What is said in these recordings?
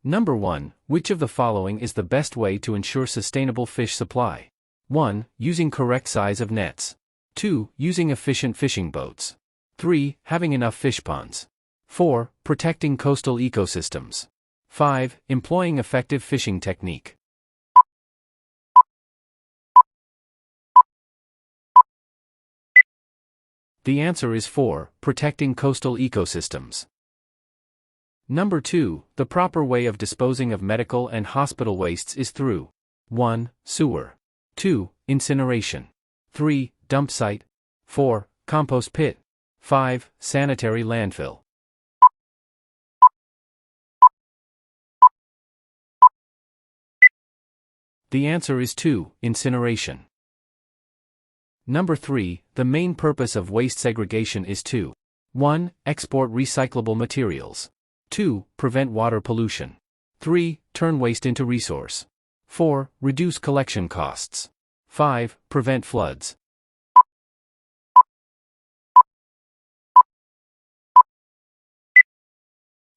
Number 1. Which of the following is the best way to ensure sustainable fish supply? 1. Using correct size of nets. 2. Using efficient fishing boats. 3. Having enough fish ponds. 4. Protecting coastal ecosystems. 5. Employing effective fishing technique. The answer is 4. Protecting coastal ecosystems. Number 2. The proper way of disposing of medical and hospital wastes is through 1. Sewer. 2. Incineration. 3. Dump site. 4. Compost pit. 5. Sanitary landfill. The answer is 2. Incineration. Number 3. The main purpose of waste segregation is to 1. Export recyclable materials. 2. Prevent water pollution. 3. Turn waste into resource. 4. Reduce collection costs. 5. Prevent floods.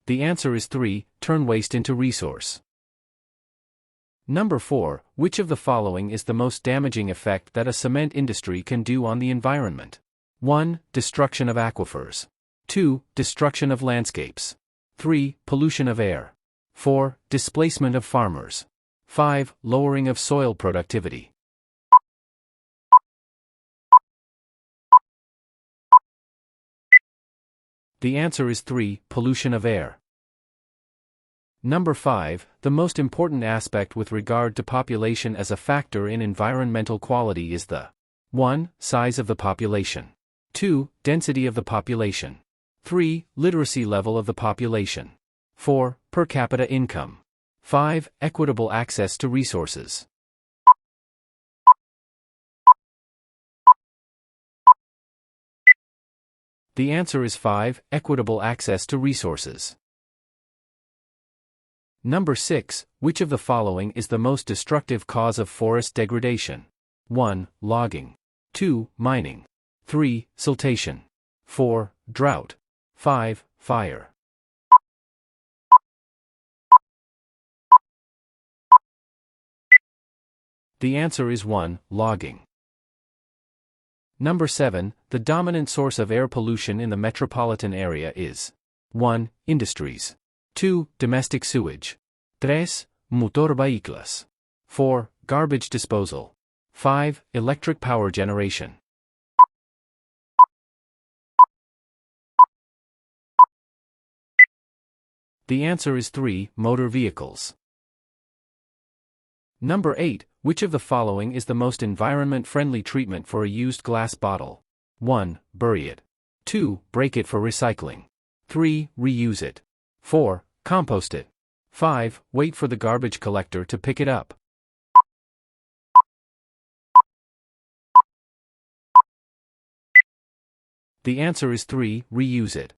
The answer is 3. Turn waste into resource. Number 4. Which of the following is the most damaging effect that a cement industry can do on the environment? 1. Destruction of aquifers. 2. Destruction of landscapes. 3. Pollution of air. 4. Displacement of farmers. 5. Lowering of soil productivity. The answer is 3. Pollution of air. Number 5. The most important aspect with regard to population as a factor in environmental quality is the 1. Size of the population. 2. Density of the population. 3. Literacy level of the population. 4. Per capita income. 5. Equitable access to resources. The answer is 5. Equitable access to resources. Number 6. Which of the following is the most destructive cause of forest degradation? 1. Logging. 2. Mining. 3. Siltation. 4. Drought. 5. Fire. The answer is 1. Logging. Number 7. The dominant source of air pollution in the metropolitan area is 1. Industries. 2. Domestic sewage. 3. Motor vehículos. 4. Garbage disposal. 5. Electric power generation. The answer is 3. Motor vehicles. Number 8. Which of the following is the most environment-friendly treatment for a used glass bottle? 1. Bury it. 2. Break it for recycling. 3. Reuse it. 4. Compost it. 5. Wait for the garbage collector to pick it up. The answer is 3. Reuse it.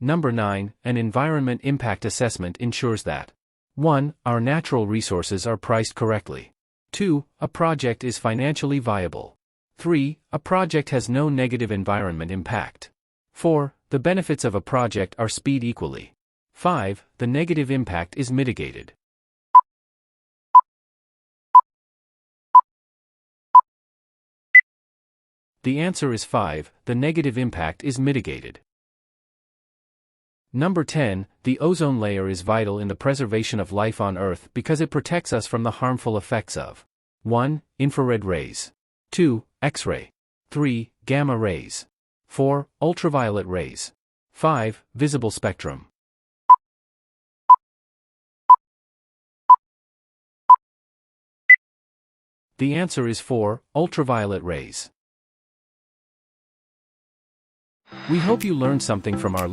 Number 9. An environment impact assessment ensures that 1. Our natural resources are priced correctly. 2. A project is financially viable. 3. A project has no negative environment impact. 4. The benefits of a project are split equally. 5. The negative impact is mitigated. The answer is 5. The negative impact is mitigated. Number 10. The ozone layer is vital in the preservation of life on Earth because it protects us from the harmful effects of 1. Infrared rays. 2. X-ray. 3. Gamma rays. 4. Ultraviolet rays. 5. Visible spectrum. The answer is 4. Ultraviolet rays. We hope you learned something from our